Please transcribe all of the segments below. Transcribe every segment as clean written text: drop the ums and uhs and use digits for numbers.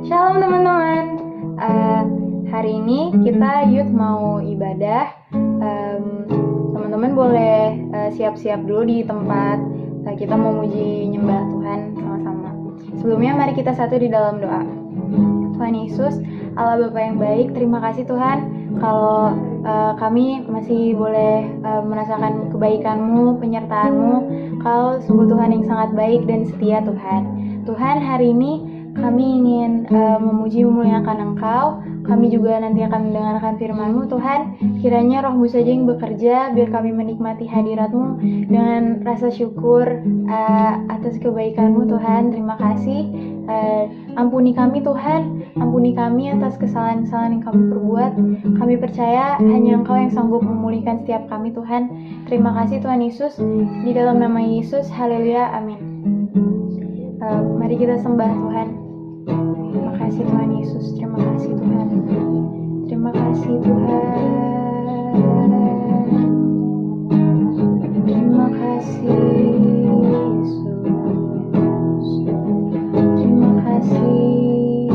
Shalom teman-teman. Hari ini kita youth mau ibadah. Teman-teman boleh siap-siap dulu di tempat. Kita mau muji nyembah Tuhan sama-sama. Sebelumnya mari kita satu di dalam doa. Tuhan Yesus, Allah Bapa yang baik, terima kasih Tuhan kalau kami masih boleh merasakan kebaikan-Mu, penyertaan-Mu. Kau sungguh Tuhan yang sangat baik dan setia Tuhan. Tuhan, hari ini kami ingin memuji memuliakan Engkau. Kami juga nanti akan mendengarkan firman-Mu Tuhan. Kiranya Roh-Mu saja yang bekerja, biar kami menikmati hadirat-Mu dengan rasa syukur atas kebaikan-Mu Tuhan. Terima kasih. Ampuni kami Tuhan, ampuni kami atas kesalahan-kesalahan yang kami perbuat. Kami percaya hanya Engkau yang sanggup memulihkan setiap kami Tuhan. Terima kasih Tuhan Yesus. Di dalam nama Yesus, haleluya, amin. Mari kita sembah Tuhan. Terima kasih Tuhan Yesus, terima kasih Tuhan. Terima kasih Tuhan. Terima kasih Yesus. Terima kasih.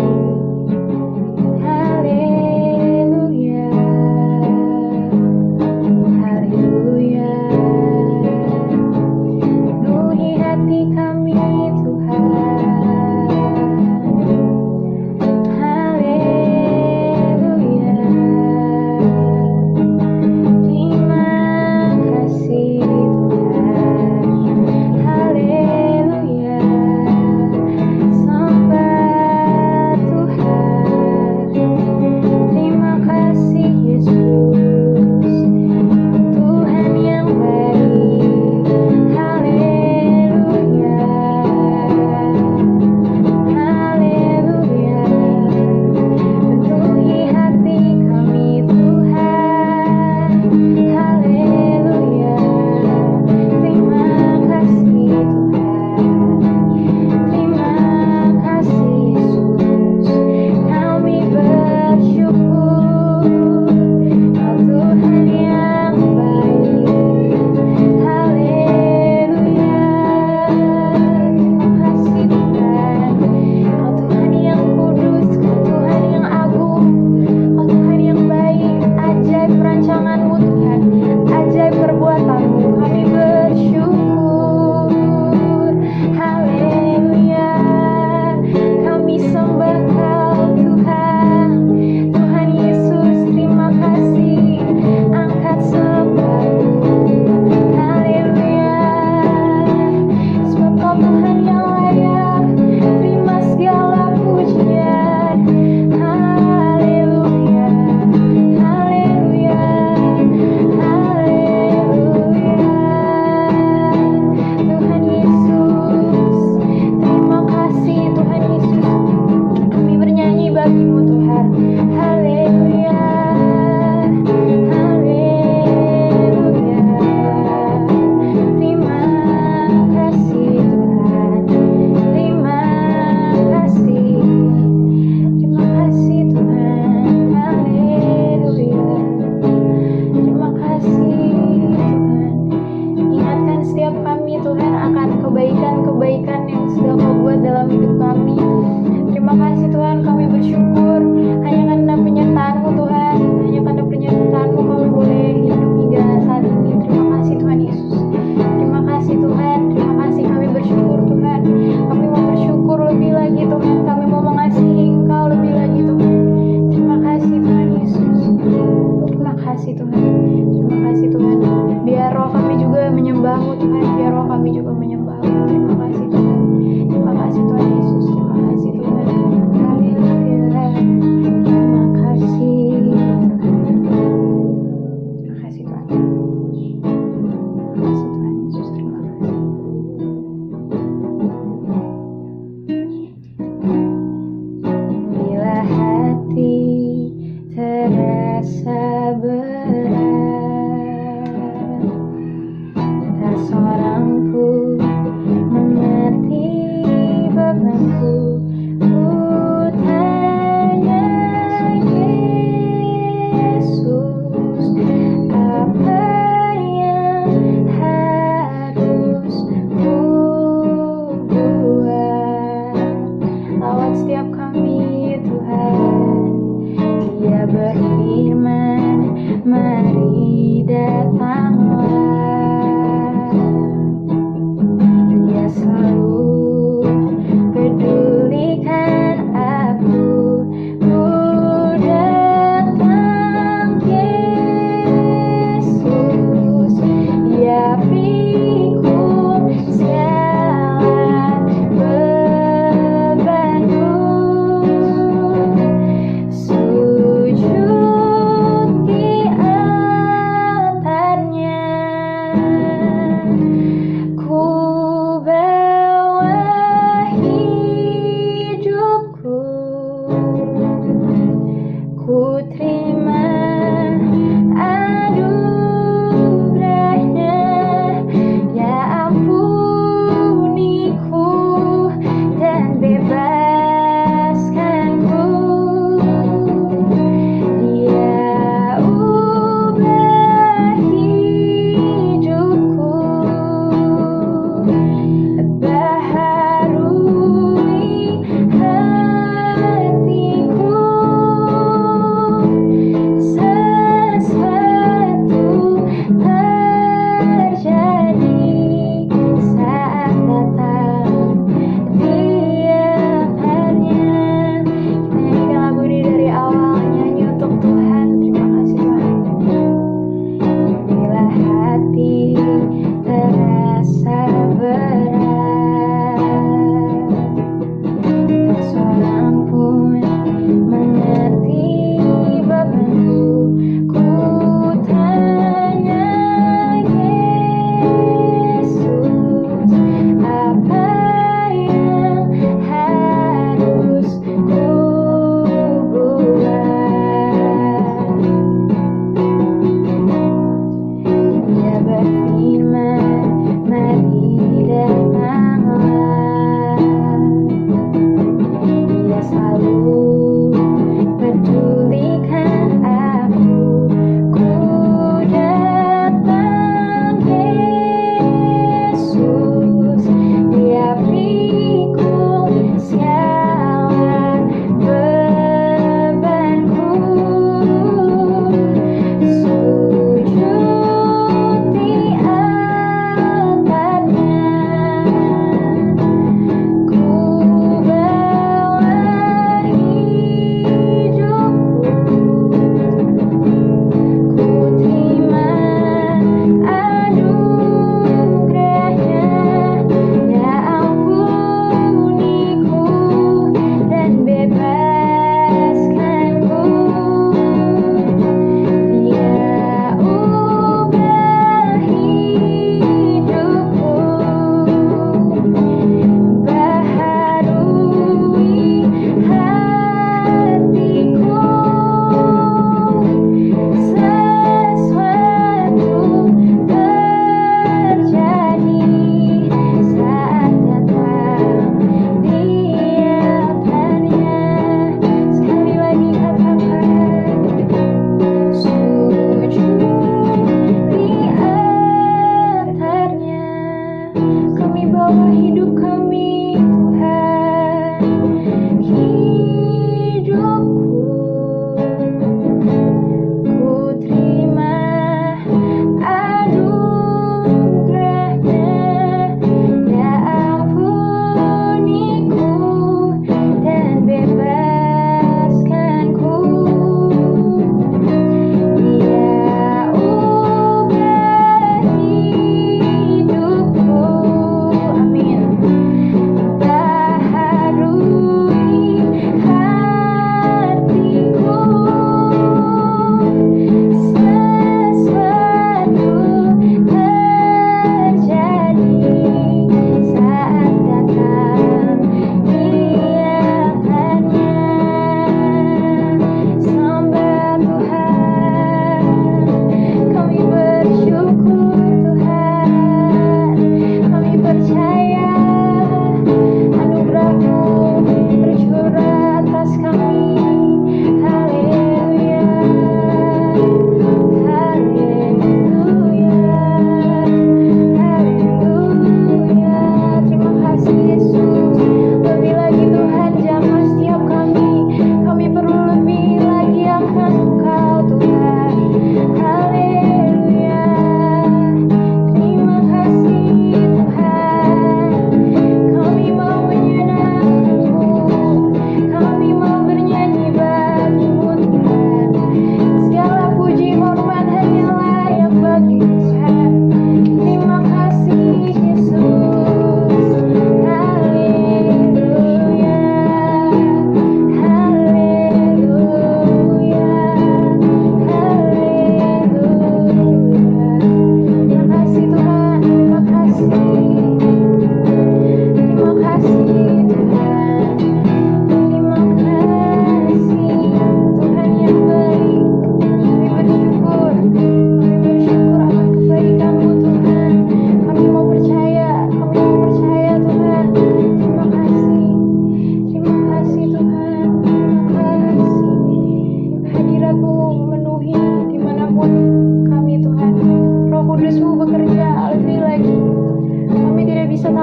Haleluya. Haleluya. Penuhi hati kami Tuhan. Seorang pun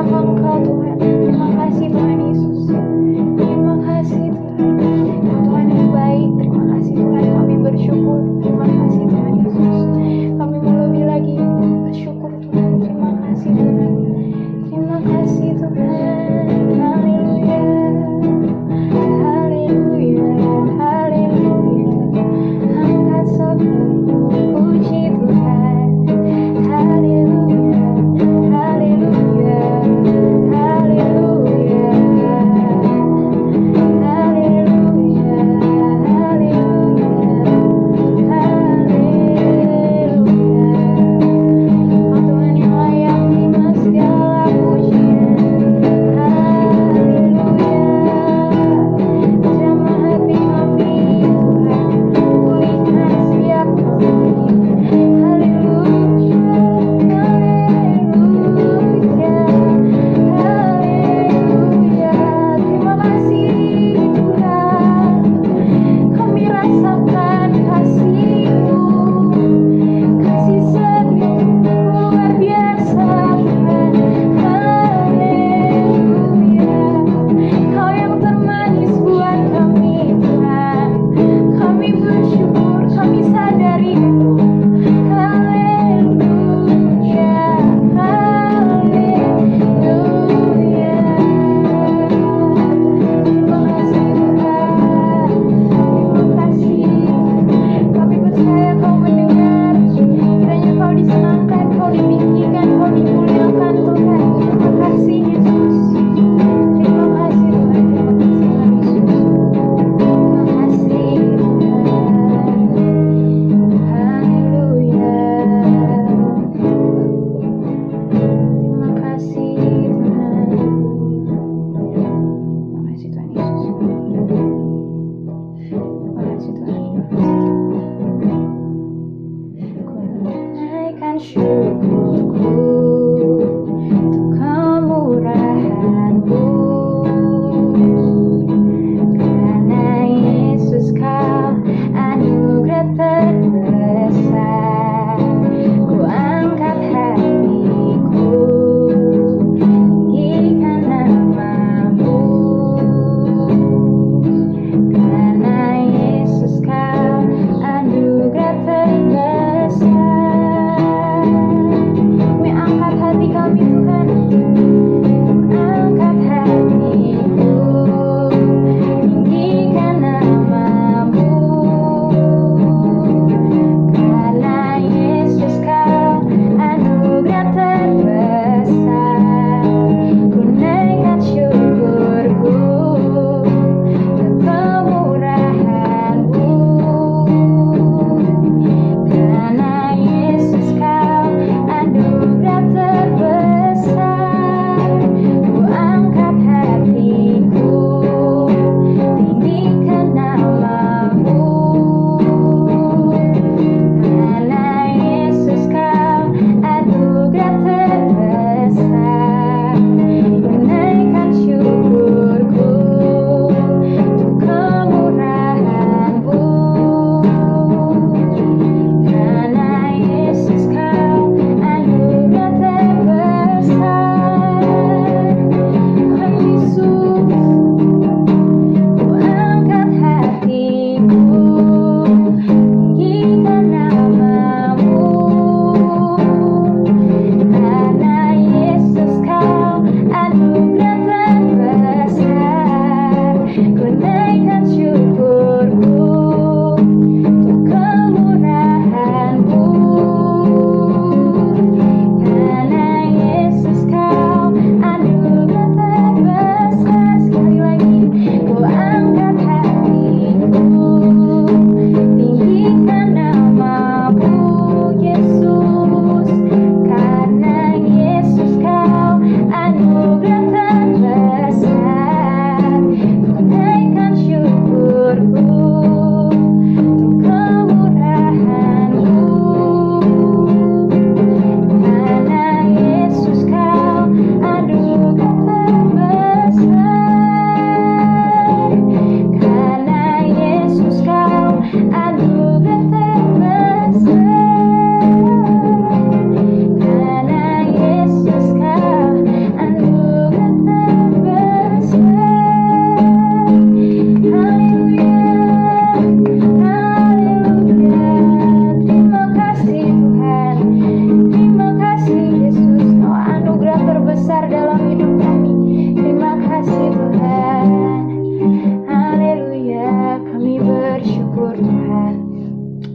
Engkau Tuhan. Terima kasih Tuhan Yesus. Terima kasih Tuhan. Tuhan yang baik. Terima kasih Tuhan, kami bersyukur. Terima kasih Tuhan Yesus. Kami mau lebih lagi bersyukur Tuhan. Terima kasih Tuhan. Terima kasih Tuhan. Haleluya. Haleluya. Haleluya. Angkat sobramu, puji Tuhan. Haleluya. Haleluya. terbesar dalam hidup kami. Terima kasih Tuhan. Haleluya, kami bersyukur Tuhan.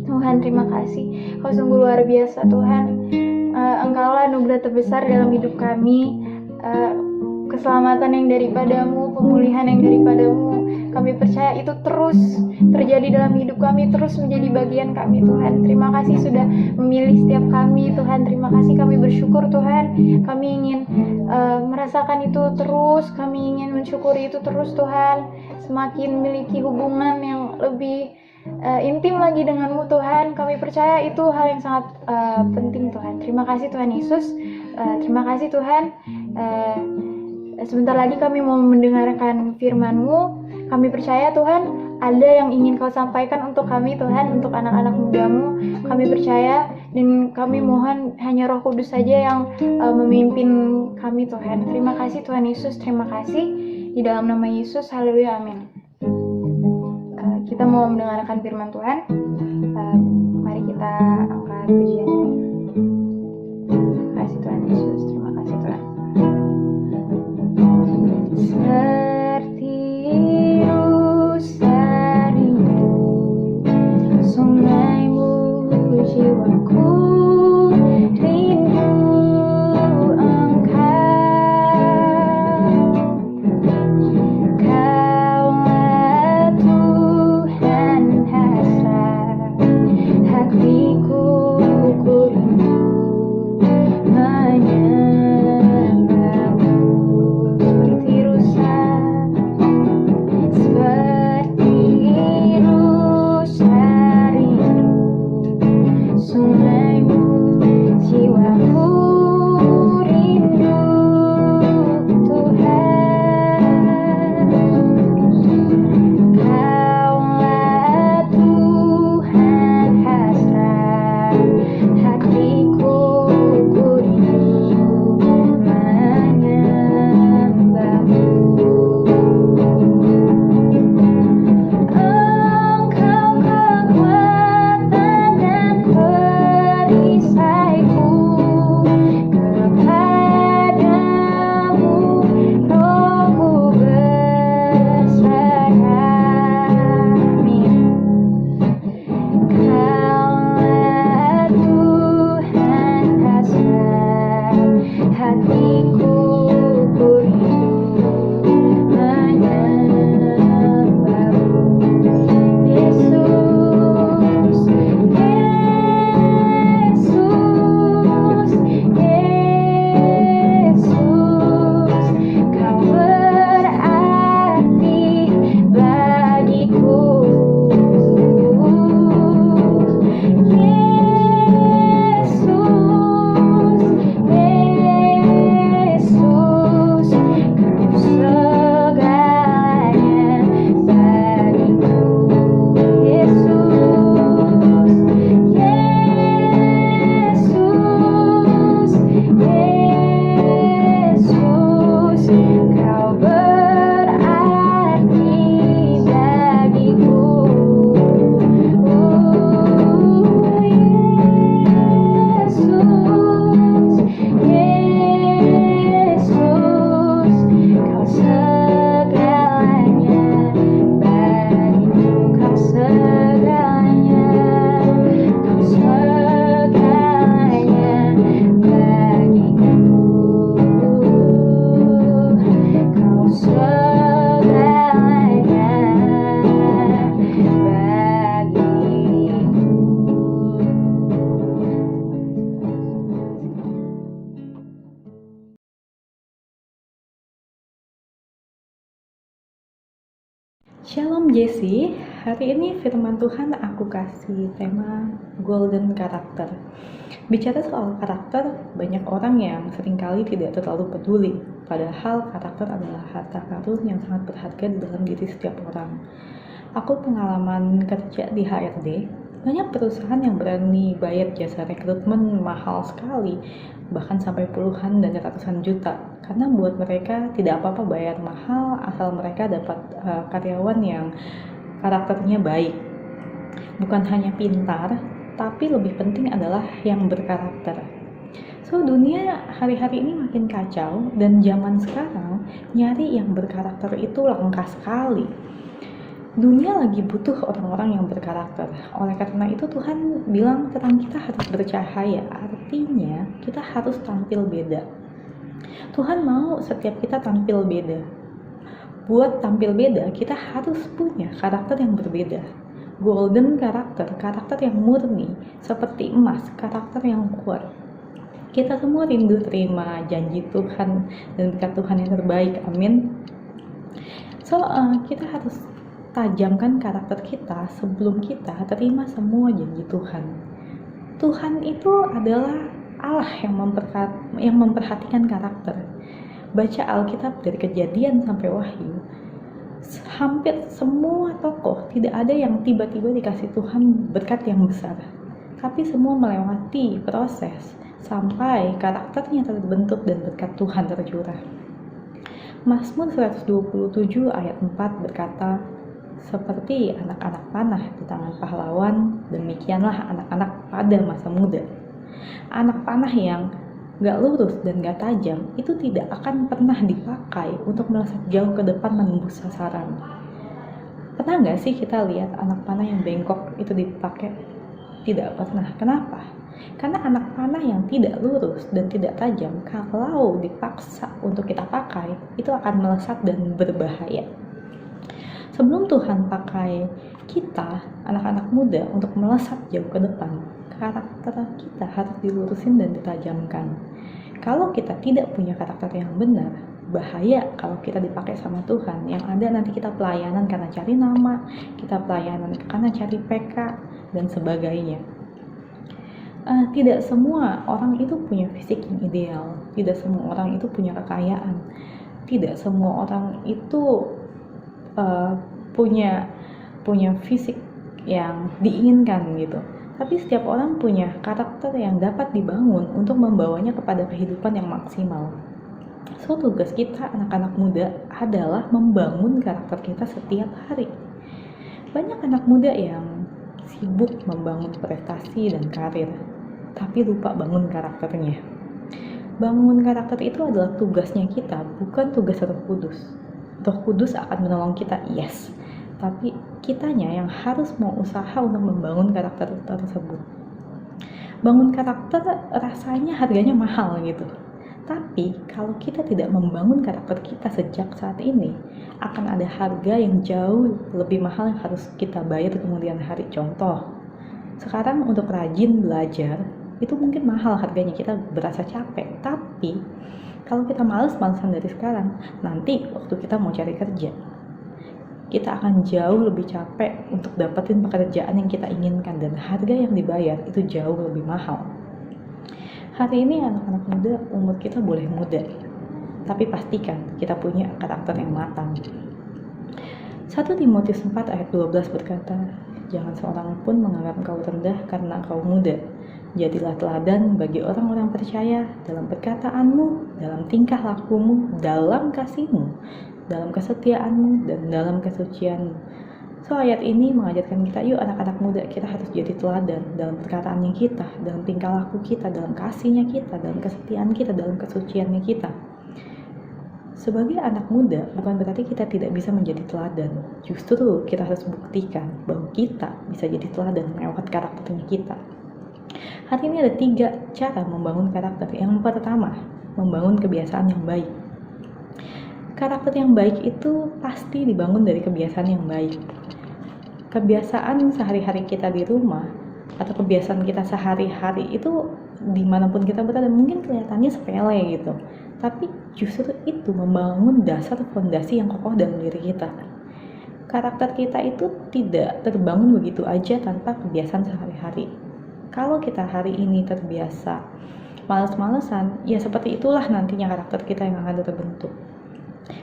Tuhan, terima kasih. Kau sungguh luar biasa Tuhan. Engkaulah anugerah terbesar dalam hidup kami. Keselamatan yang daripadamu, pemulihan yang daripadamu, kami percaya itu terus terjadi dalam hidup kami, terus menjadi bagian kami Tuhan. Terima kasih sudah memilih setiap kami Tuhan. Terima kasih, kami bersyukur Tuhan. Kami ingin merasakan itu terus, kami ingin mensyukuri itu terus Tuhan. Semakin memiliki hubungan yang lebih intim lagi denganmu Tuhan. Kami percaya itu hal yang sangat penting Tuhan. Terima kasih Tuhan Yesus. Terima kasih Tuhan. Sebentar lagi kami mau mendengarkan firman-Mu. Kami percaya Tuhan, ada yang ingin Kau sampaikan untuk kami Tuhan, untuk anak-anak muda-Mu. Kami percaya dan kami mohon hanya Roh Kudus saja yang memimpin kami Tuhan. Terima kasih Tuhan Yesus, terima kasih. Di dalam nama Yesus, haleluya, amin. Kita mau mendengarkan firman Tuhan. Mari kita angkat pujian ini. Terima kasih Tuhan Yesus, terima kasih Tuhan. Seperti rusa rindu, sungai-Mu jiwaku rindu Engkau. Kaulah Tuhan hasrat hatiku, ku rindu menyembah-Mu. Seperti rusa rindu, sungai-Mu jiwaku rindu Tuhan. Kaulah Tuhan hasrat hatiku, ku rindu menyembah-Mu. Engkau kekuatan dan perisaiku, kepadamu rohku berserah. Amin. Kaulah Tuhan hasrat hatiku, ku rindu menyembah-Mu. Yesus, Yesus, Yesus, Kau berarti bagiku. Yesus, Kau segalanya bagiku. Yesus, Yesus, Yesus, Kau berarti bagiku. Yesus, Yesus, Kau segalanya bagiku. Kau segalanya, Kau segalanya bagiku. Kau segalanya Shalom Jesse, hari ini firman Tuhan aku kasih tema Golden Karakter. Bicara soal karakter, banyak orang yang seringkali tidak terlalu peduli, padahal karakter adalah harta karun yang sangat berharga di dalam diri setiap orang. Aku pengalaman kerja di HRD, banyak perusahaan yang berani bayar jasa rekrutmen mahal sekali, bahkan sampai puluhan dan ratusan juta. Karena buat mereka tidak apa-apa bayar mahal asal mereka dapat karyawan yang karakternya baik. Bukan hanya pintar, tapi lebih penting adalah yang berkarakter. So, dunia hari-hari ini makin kacau dan zaman sekarang nyari yang berkarakter itu langka sekali. Dunia lagi butuh orang-orang yang berkarakter. Oleh karena itu Tuhan bilang tentang kita harus bercahaya. Artinya kita harus tampil beda. Tuhan mau setiap kita tampil beda. Buat tampil beda, kita harus punya karakter yang berbeda. Golden karakter, karakter yang murni, seperti emas, karakter yang kuat. Kita semua rindu terima janji Tuhan dan berkat Tuhan yang terbaik, amin. So, kita harus tajamkan karakter kita sebelum kita terima semua janji Tuhan. Tuhan itu adalah Allah yang memperhatikan karakter. Baca Alkitab dari Kejadian sampai Wahyu, hampir semua tokoh tidak ada yang tiba-tiba dikasih Tuhan berkat yang besar, tapi semua melewati proses sampai karakternya terbentuk dan berkat Tuhan tercurah. Mazmur 127 ayat 4 berkata, seperti anak-anak panah di tangan pahlawan, demikianlah anak-anak pada masa muda. Anak panah yang gak lurus dan gak tajam itu tidak akan pernah dipakai untuk melesat jauh ke depan menembus sasaran. Pernah gak sih kita lihat anak panah yang bengkok itu dipakai? Tidak pernah. Kenapa? Karena anak panah yang tidak lurus dan tidak tajam, kalau dipaksa untuk kita pakai, itu akan melesat dan berbahaya. Sebelum Tuhan pakai kita, anak-anak muda, untuk melesat jauh ke depan, karakter kita harus dilurusin dan ditajamkan. Kalau kita tidak punya karakter yang benar, bahaya kalau kita dipakai sama Tuhan. Yang ada nanti kita pelayanan karena cari nama, kita pelayanan karena cari PK, dan sebagainya. Tidak semua orang itu punya fisik yang ideal, tidak semua orang itu punya kekayaan, tidak semua orang itu punya fisik yang diinginkan gitu. Tapi setiap orang punya karakter yang dapat dibangun untuk membawanya kepada kehidupan yang maksimal. So, tugas kita anak-anak muda adalah membangun karakter kita setiap hari. Banyak anak muda yang sibuk membangun prestasi dan karir, tapi lupa bangun karakternya. Bangun karakter itu adalah tugasnya kita, bukan tugas Roh Kudus. Roh Kudus akan menolong kita, yes. Tapi kitanya yang harus mau usaha untuk membangun karakter tersebut. Bangun karakter rasanya harganya mahal gitu. Tapi kalau kita tidak membangun karakter kita sejak saat ini, akan ada harga yang jauh lebih mahal yang harus kita bayar kemudian hari. Contoh, sekarang untuk rajin belajar, itu mungkin mahal harganya, kita berasa capek. Tapi kalau kita males-malesan dari sekarang, nanti waktu kita mau cari kerja, kita akan jauh lebih capek untuk dapetin pekerjaan yang kita inginkan, dan harga yang dibayar itu jauh lebih mahal. Hari ini anak-anak muda, umur kita boleh muda, tapi pastikan kita punya karakter yang matang. 1 Timotius 4 ayat 12 berkata, jangan seorang pun menganggap kau rendah karena kau muda. Jadilah teladan bagi orang-orang percaya dalam perkataanmu, dalam tingkah lakumu, dalam kasihmu, dalam kesetiaanmu, dan dalam kesucianmu. So, ayat ini mengajarkan kita, yuk anak-anak muda, kita harus jadi teladan dalam perkataannya kita, dalam tingkah laku kita, dalam kasihnya kita, dalam kesetiaan kita, dalam kesuciannya kita. Sebagai anak muda, bukan berarti kita tidak bisa menjadi teladan. Justru kita harus buktikan bahwa kita bisa jadi teladan lewat karakternya kita. Hari ini ada 3 cara membangun karakter. Yang pertama, membangun kebiasaan yang baik. Karakter yang baik itu pasti dibangun dari kebiasaan yang baik. Kebiasaan sehari-hari kita di rumah, atau kebiasaan kita sehari-hari itu dimanapun kita berada, mungkin kelihatannya sepele gitu. Tapi justru itu membangun dasar fondasi yang kokoh dalam diri kita. Karakter kita itu tidak terbangun begitu aja tanpa kebiasaan sehari-hari. Kalau kita hari ini terbiasa malas-malesan, ya seperti itulah nantinya karakter kita yang akan terbentuk.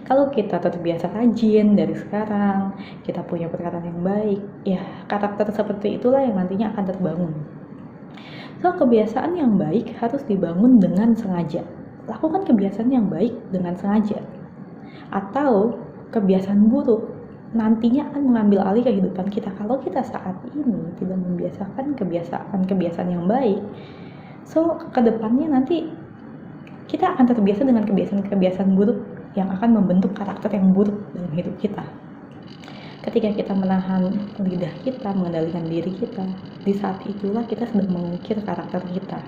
Kalau kita terbiasa rajin dari sekarang, kita punya perkataan yang baik, ya karakter seperti itulah yang nantinya akan terbangun. So, kebiasaan yang baik harus dibangun dengan sengaja. Lakukan kebiasaan yang baik dengan sengaja. Atau kebiasaan buruk nantinya akan mengambil alih kehidupan kita. Kalau kita saat ini tidak membiasakan kebiasaan yang baik, So kedepannya nanti kita akan terbiasa dengan kebiasaan-kebiasaan buruk yang akan membentuk karakter yang buruk dalam hidup kita. Ketika kita menahan lidah kita, mengendalikan diri kita, di saat itulah kita sedang mengukir karakter kita.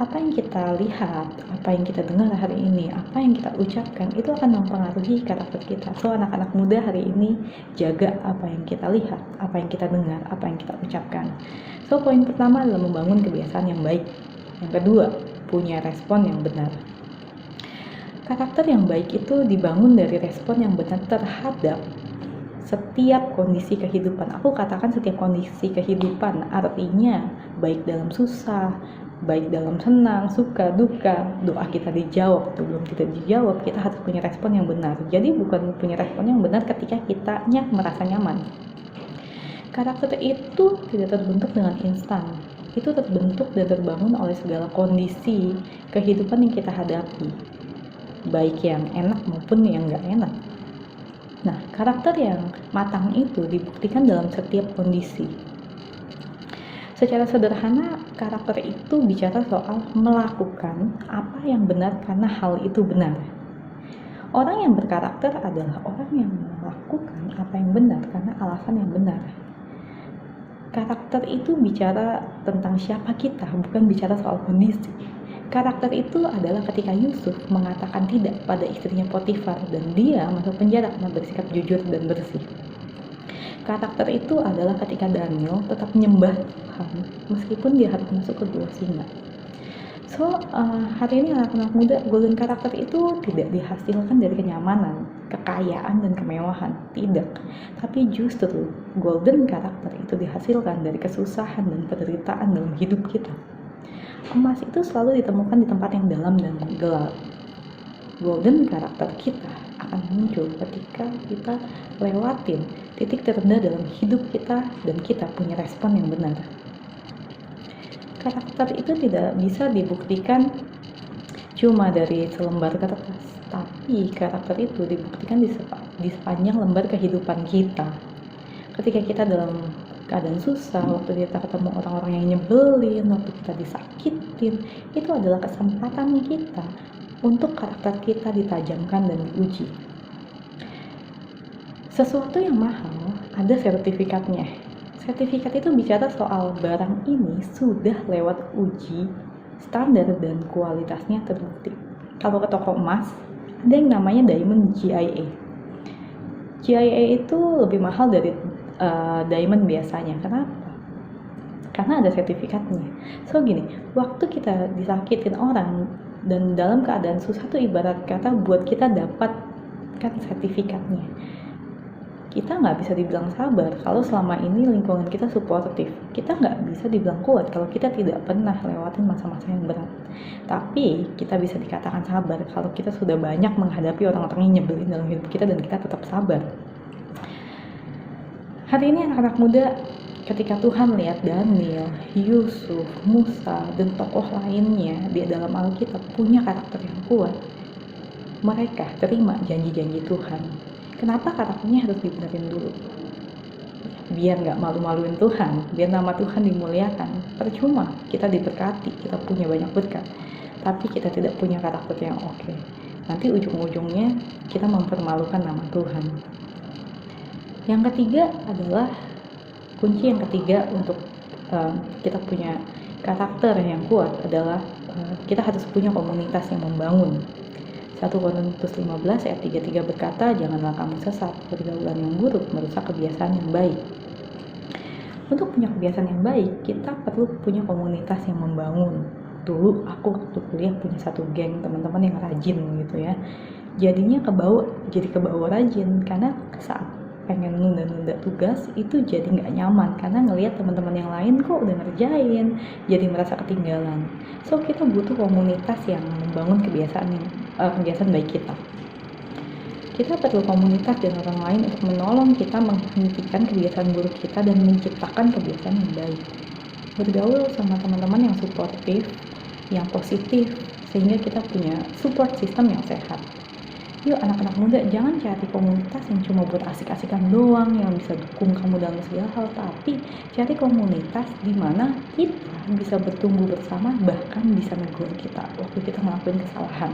Apa yang kita lihat, apa yang kita dengar hari ini, apa yang kita ucapkan, itu akan mempengaruhi karakter kita. So anak-anak muda hari ini, jaga apa yang kita lihat, apa yang kita dengar, apa yang kita ucapkan. So poin pertama adalah membangun kebiasaan yang baik. Yang kedua, punya respon yang benar. Karakter yang baik itu dibangun dari respon yang benar terhadap setiap kondisi kehidupan. Aku katakan setiap kondisi kehidupan, artinya baik dalam susah, baik dalam senang, suka, duka, doa kita dijawab atau belum tidak dijawab, kita harus punya respon yang benar. Jadi bukan punya respon yang benar ketika kitanya merasa nyaman. Karakter itu tidak terbentuk dengan instan. Itu terbentuk dan terbangun oleh segala kondisi kehidupan yang kita hadapi, baik yang enak maupun yang gak enak. Nah, karakter yang matang itu dibuktikan dalam setiap kondisi. Secara sederhana, karakter itu bicara soal melakukan apa yang benar karena hal itu benar. Orang yang berkarakter adalah orang yang melakukan apa yang benar karena alasan yang benar. Karakter itu bicara tentang siapa kita, bukan bicara soal kondisi. Karakter itu adalah ketika Yusuf mengatakan tidak pada istrinya Potifar dan dia masuk penjara karena bersikap jujur dan bersih. Karakter itu adalah ketika Daniel tetap menyembah Tuhan meskipun dia harus masuk ke gua singa. So, hari ini anak-anak muda, golden karakter itu tidak dihasilkan dari kenyamanan, kekayaan, dan kemewahan. Tidak. Tapi justru golden karakter itu dihasilkan dari kesusahan dan penderitaan dalam hidup kita. Emas itu selalu ditemukan di tempat yang dalam dan gelap. Golden karakter kita akan muncul ketika kita lewatin titik terendah dalam hidup kita dan kita punya respon yang benar. Karakter itu tidak bisa dibuktikan cuma dari selembar kertas, tapi karakter itu dibuktikan di sepanjang lembar kehidupan kita. Ketika kita dalam keadaan susah, waktu kita ketemu orang-orang yang nyebelin, waktu kita disakitin, itu adalah kesempatannya kita untuk karakter kita ditajamkan dan diuji. Sesuatu yang mahal ada sertifikatnya. Sertifikat itu bicara soal barang ini sudah lewat uji standar dan kualitasnya terbukti. Kalau ke toko emas, ada yang namanya Diamond GIA. GIA itu lebih mahal dari diamond biasanya. Kenapa? Karena ada sertifikatnya. So gini, waktu kita disakitin orang dan dalam keadaan susah tuh ibarat kata buat kita dapatkan sertifikatnya. Kita nggak bisa dibilang sabar kalau selama ini lingkungan kita suportif. Kita nggak bisa dibilang kuat kalau kita tidak pernah lewatin masa-masa yang berat. Tapi kita bisa dikatakan sabar kalau kita sudah banyak menghadapi orang-orang yang nyebelin dalam hidup kita dan kita tetap sabar. Hari ini anak-anak muda, ketika Tuhan lihat Daniel, Yusuf, Musa, dan tokoh lainnya di dalam Alkitab punya karakter yang kuat, mereka terima janji-janji Tuhan. Kenapa karakternya harus dibenerin dulu? Biar gak malu-maluin Tuhan, biar nama Tuhan dimuliakan. Percuma kita diberkati, kita punya banyak berkat, tapi kita tidak punya karakter yang oke. Nanti ujung-ujungnya kita mempermalukan nama Tuhan. Yang ketiga adalah kunci yang ketiga untuk kita punya karakter yang kuat adalah kita harus punya komunitas yang membangun. 1 Korintus 15 ayat 33 berkata, janganlah kamu sesat, pergaulan yang buruk merusak kebiasaan yang baik. Untuk punya kebiasaan yang baik, kita perlu punya komunitas yang membangun. Dulu aku waktu kuliah punya satu geng teman-teman yang rajin gitu ya. Jadinya jadi kebawa rajin karena saat pengen nunda-nunda tugas itu jadi nggak nyaman karena ngelihat teman-teman yang lain kok udah ngerjain, jadi merasa ketinggalan. So kita butuh komunitas yang membangun kebiasaan baik kita. Kita perlu komunitas dan orang lain untuk menolong kita menghentikan kebiasaan buruk kita dan menciptakan kebiasaan yang baik. Bergaul sama teman-teman yang suportif, yang positif, sehingga kita punya support system yang sehat. Yuk anak-anak muda, jangan cari komunitas yang cuma buat asik-asikan doang, yang bisa dukung kamu dalam segala hal, tapi cari komunitas di mana kita bisa bertumbuh bersama, bahkan bisa negur kita waktu kita ngelakuin kesalahan.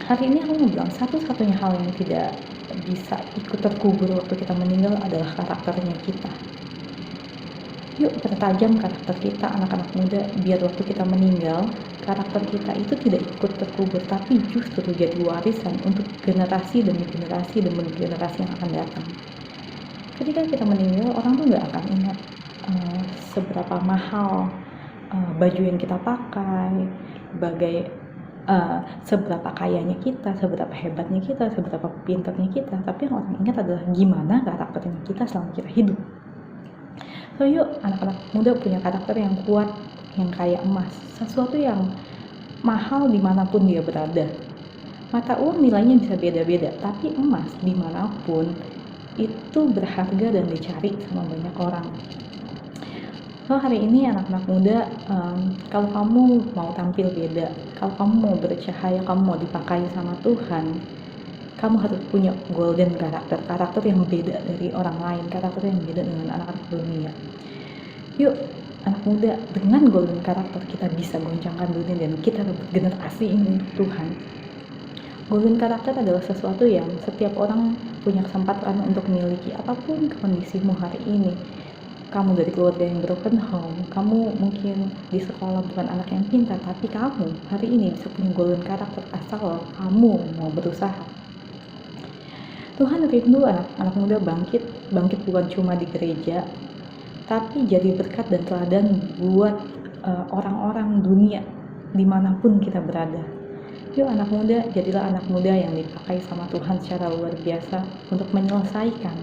Hari ini aku mau bilang satu-satunya hal yang tidak bisa ikut terkubur waktu kita meninggal adalah karakternya kita. Yuk pertajam karakter kita, anak-anak muda, biar waktu kita meninggal, karakter kita itu tidak ikut terkubur, tapi justru jadi warisan untuk generasi demi generasi yang akan datang. Ketika kita meninggal, orang tuh gak akan ingat seberapa mahal baju yang kita pakai, seberapa kayanya kita, seberapa hebatnya kita, seberapa pintarnya kita, tapi yang orang ingat adalah gimana karakternya kita selama kita hidup. So yuk anak-anak muda punya karakter yang kuat, yang kayak emas, sesuatu yang mahal dimanapun dia berada. Mata uang nilainya bisa beda-beda, tapi emas dimanapun itu berharga dan dicari sama banyak orang. So hari ini anak-anak muda, kalau kamu mau tampil beda, kalau kamu mau bercahaya, kamu mau dipakai sama Tuhan, kamu harus punya golden karakter yang beda dari orang lain, karakter yang beda dengan anak-anak dunia. Yuk anak muda, dengan golden karakter kita bisa goncangkan dunia dan kita rebut generasi ini untuk Tuhan. Golden karakter adalah sesuatu yang setiap orang punya kesempatan untuk memiliki apapun kondisimu hari ini. Kamu dari keluarga yang broken home, kamu mungkin di sekolah bukan anak yang pintar, tapi kamu hari ini bisa punya golden karakter asal kamu mau berusaha. Tuhan rindu anak-anak muda bangkit bukan cuma di gereja, tapi jadi berkat dan teladan buat orang-orang dunia dimanapun kita berada. Yuk anak muda, jadilah anak muda yang dipakai sama Tuhan secara luar biasa untuk menyelesaikan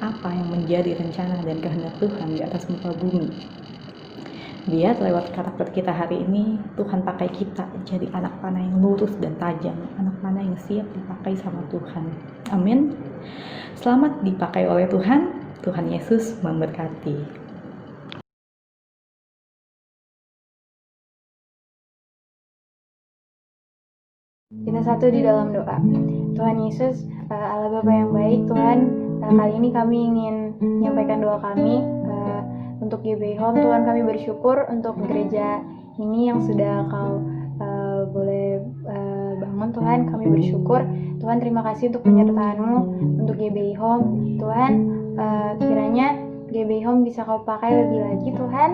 apa yang menjadi rencana dan kehendak Tuhan di atas muka bumi. Biar lewat karakter kita hari ini, Tuhan pakai kita jadi anak panah yang lurus dan tajam, anak panah yang siap dipakai sama Tuhan. Amin. Selamat dipakai oleh Tuhan. Tuhan Yesus memberkati. Kita satu di dalam doa. Tuhan Yesus, Allah Bapa yang baik, Tuhan, kali ini kami ingin menyampaikan doa kami untuk GBI Home. Tuhan, kami bersyukur untuk gereja ini yang sudah Kau boleh bangun. Tuhan, kami bersyukur. Tuhan, terima kasih untuk penyertaan-Mu untuk GBI Home. Tuhan, kiranya GBI Home bisa Kau pakai lebih lagi, Tuhan.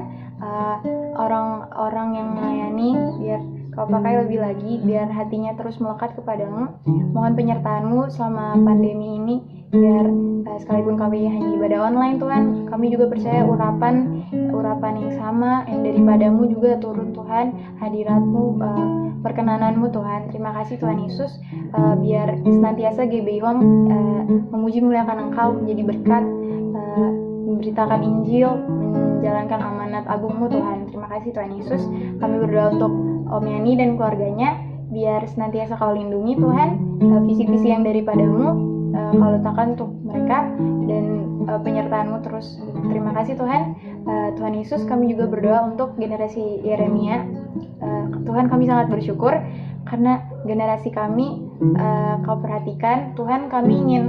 Orang-orang yang melayani, biar Kau pakai lebih lagi, biar hatinya terus melekat kepadamu. Mohon penyertaan-Mu selama pandemi ini, biar sekalipun kami hanya ibadah online, Tuhan, kami juga percaya urapan yang sama yang daripadamu juga turun, Tuhan. Hadirat-Mu, perkenanan-Mu, Tuhan. Terima kasih Tuhan Yesus, biar senantiasa GBI Home memuji muliakan Engkau, menjadi berkat, memberitakan Injil, menjalankan amanat agung-Mu, Tuhan. Terima kasih Tuhan Yesus. Kami berdoa untuk Om Yani dan keluarganya, biar senantiasa Kau lindungi, Tuhan. Visi-visi yang daripadamu Kau letakkan untuk mereka, dan penyertaan-Mu terus. Terima kasih Tuhan. Tuhan Yesus, kami juga berdoa untuk generasi Yeremia. Tuhan, kami sangat bersyukur karena generasi kami Kau perhatikan. Tuhan, kami ingin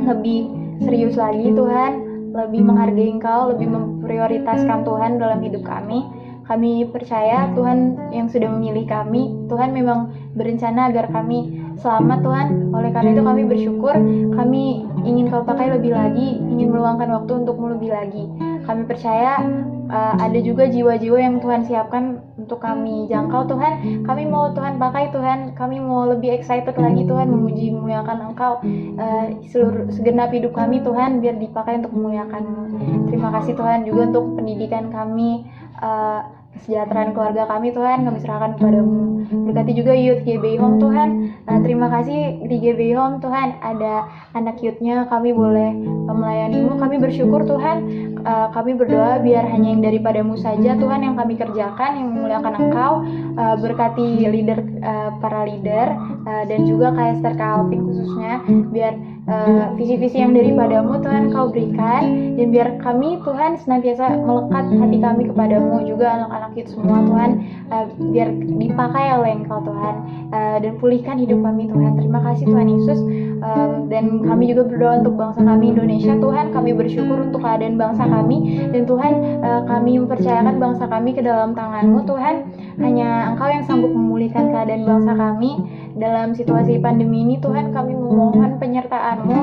lebih serius lagi, Tuhan, lebih menghargai Engkau, lebih memprioritaskan Tuhan dalam hidup kami. Kami percaya Tuhan yang sudah memilih kami, Tuhan memang berencana agar kami selamat, Tuhan. Oleh karena itu kami bersyukur, kami ingin Kau pakai lebih lagi, ingin meluangkan waktu untuk-Mu lebih lagi. Kami percaya ada juga jiwa-jiwa yang Tuhan siapkan untuk kami jangkau, Tuhan. Kami mau Tuhan pakai, Tuhan. Kami mau lebih excited lagi, Tuhan, memuji memuliakan Engkau. Seluruh segenap hidup kami, Tuhan, biar dipakai untuk memuliakan-Mu. Terima kasih Tuhan juga untuk pendidikan kami, kesejahteraan keluarga kami, Tuhan, kami serahkan kepadamu. Berkati juga youth GBI Home, Tuhan. Terima kasih di GBI Home, Tuhan, ada anak youth-nya, kami boleh melayani-Mu. Kami bersyukur, Tuhan. Kami berdoa biar hanya yang daripadamu saja, Tuhan, yang kami kerjakan, yang memuliakan Engkau. Berkati leader para leader dan juga Kak Esther, Kak Alvin khususnya, biar visi-visi yang daripadamu Tuhan Kau berikan, dan biar kami Tuhan senantiasa melekat hati kami kepadamu, juga anak-anak itu semua Tuhan, biar dipakai oleh Engkau Tuhan, dan pulihkan hidup kami Tuhan. Terima kasih Tuhan Yesus. Dan kami juga berdoa untuk bangsa kami Indonesia Tuhan. Kami bersyukur untuk keadaan bangsa kami, dan Tuhan kami mempercayakan bangsa kami ke dalam tangan-Mu Tuhan. Hanya Engkau yang sanggup memulihkan keadaan bangsa kami dalam situasi pandemi ini Tuhan. Kami memohon penyertaan-Mu,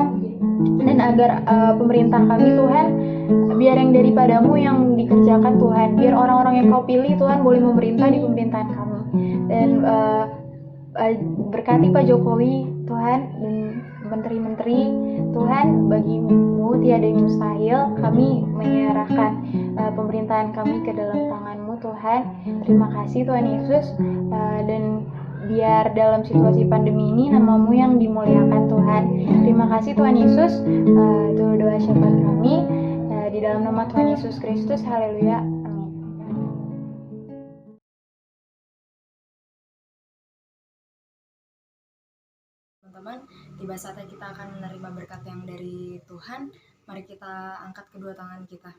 dan agar pemerintah kami Tuhan, biar yang daripadamu yang dikerjakan Tuhan, biar orang-orang yang Kau pilih Tuhan boleh memerintah di pemerintahan kami. Dan berkati Pak Jokowi Tuhan dan menteri-menteri Tuhan. Bagimu tiada yang mustahil. Kami menyerahkan pemerintahan kami ke dalam tangan-Mu Tuhan. Terima kasih Tuhan Yesus, dan biar dalam situasi pandemi ini nama-Mu yang dimuliakan Tuhan. Terima kasih Tuhan Yesus. Itu doa syafaat kami di dalam nama Tuhan Yesus Kristus. Haleluya. Teman-teman, tiba saatnya kita akan menerima berkat yang dari Tuhan. Mari kita angkat kedua tangan kita.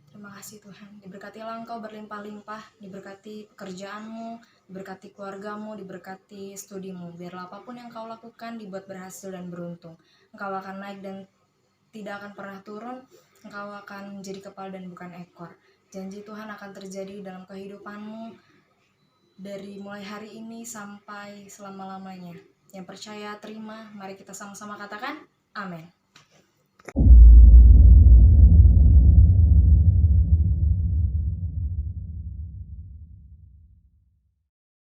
Terima kasih Tuhan, diberkatilah Engkau berlimpah-limpah, diberkati pekerjaanmu, diberkati keluargamu, diberkati studimu. Biarlah apapun yang Kau lakukan dibuat berhasil dan beruntung. Engkau akan naik dan tidak akan pernah turun. Engkau akan menjadi kepala dan bukan ekor. Janji Tuhan akan terjadi dalam kehidupanmu dari mulai hari ini sampai selama-lamanya. Yang percaya terima, mari kita sama-sama katakan amin.